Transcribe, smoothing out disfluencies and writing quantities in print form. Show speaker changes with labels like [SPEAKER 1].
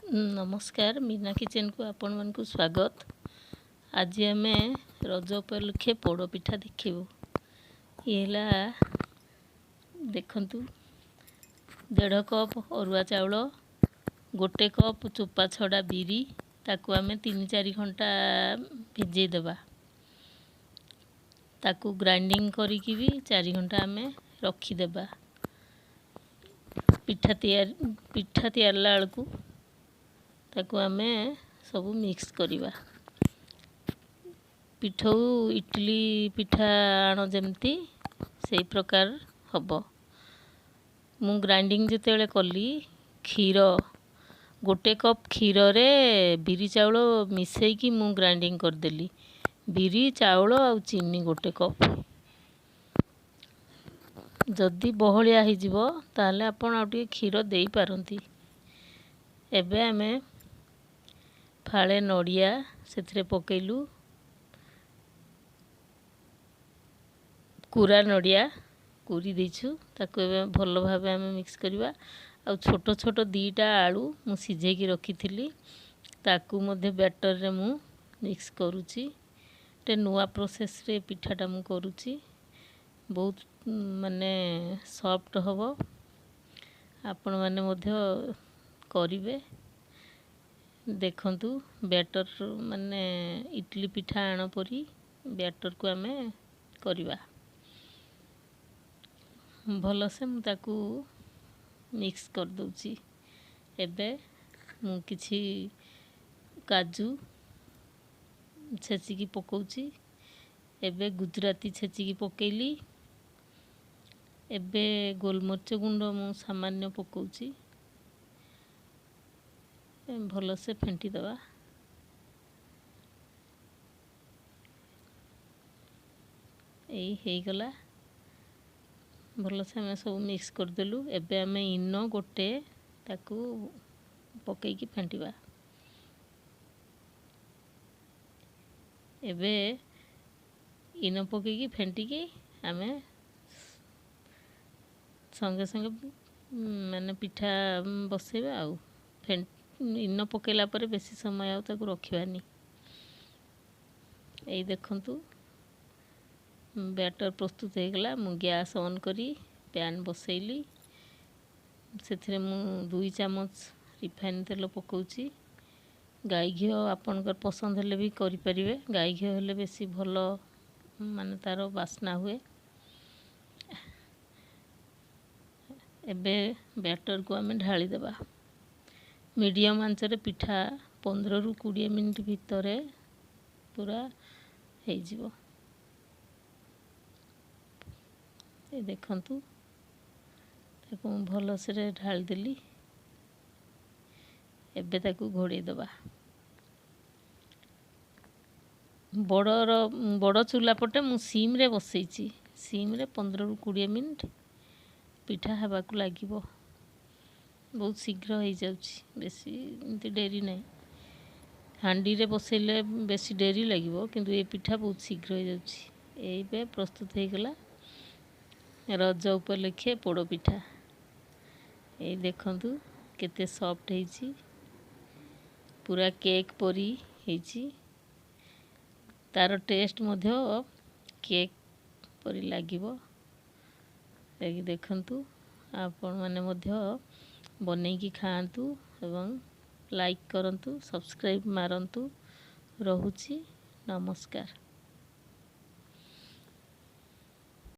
[SPEAKER 1] नमस्कार मीना किचन को आपण मन को स्वागत। आज आम रज उपलक्षे पोड़ पिठा देखू। ये देखंतु 1.5 कप अरुआ चाउल, 1 कप चोपा छड़ा बिरी, ताकू आम 3-4 घंटा भिजई देबा। ताकू ग्राइंडिंग करिकी भी 4 घंटा आम रखीदेबा। पिठा तैयार लालकू ताकू आम सब मिक्स करिबा। पिठौ इडली पिठा आण जमती से प्रकार हब। मु ग्राइंडिंग जेतेबेले कली क्षीर 1 कप क्षीर रे बिरी चाउल मिसेकी मु ग्राइंडिंग करदेली। बिरी चाउल आ चीनी 1 कप। जदि बहलिया हो ताले आपण आउटे क्षीर देई पारंती। एबे आमे फाळे नड़िया से पकेलु। कुरा नड़िया कुरी देछु ताकू एबे भल भाबे आमे मिक्स करबा। आ छोट छोट 2टा आलू मु सिझेकी रखीथिली ताकू मध्ये बैटर रे मु मिक्स करूची। ते नुआ प्रोसेस रे पिठाटा मु करूची। बहुत माने सॉफ्ट हबो। आपण माने मध्ये करिवे। देखंतु बैटर माने इडली पिठा आण परी बैटर को आमे करिवा। भल से मु ताकू मिक्स कर दूची। एबे मु किछि काजू छेचिकी पकाउची। एबे गुजराती छेचिकी पकेली। एबे गोलमरिच गुंड मु सामान्य पकाउची। भल से फेंटी दबा। गला भल से आम सब मिक्स करदेलु। एबे आम इन गोटे ताकू पकईकी फेंटिबा। एबे इन पकईकी फेंटिकी आम संगे संगे माने पिठा बसेबा। आउ इन पकेला पर बेसी समय आउ ताकू रखिबानी। एई देखंतु बैटर प्रस्तुत हो गला। मु गैस ऑन करी पैन बसैली। से मु 2 चामच रिफाइन तेल पकाउची। गाई घी आपनकर पसंद हेले भी करि परिवे। गाई घी हेले बेसी भल माने तार बास्ना हुए। एबे बैटर को आमे ढाली देबा। मीडियम आंच रे पिठा 15 रु 20 मिनिट भितरे पूरा हे जिवो। ये देखंतु ताकू भल से ढाल देली। एबे ताकू घोड़े दबा। बड़ चूल्हा पटे मु सीम रे बसैची। सीम रे 15 रु 20 मिनिट पिठा हेबाकू लागिबो। बहुत शीघ्र हो जाउची। बेसी इंती डेरी नहीं। हांडी रे बसैले बेसी डेरी लागिबो किंतु ये पिठा बहुत शीघ्र हो जाउची। एबे प्रस्तुत हो गला रज उपलक्षे पोड़ पिठा। ये देखंतु केते सॉफ्ट ହେଇची। पूरा केक परी ହେଇची। तार टेस्ट मध्य केक परी लागिबो। एगी देखंतु आपण माने मध्य बनेकी खाआंतु एवं लाइक करंतु, सब्सक्राइब मारंतु। रहुची नमस्कार।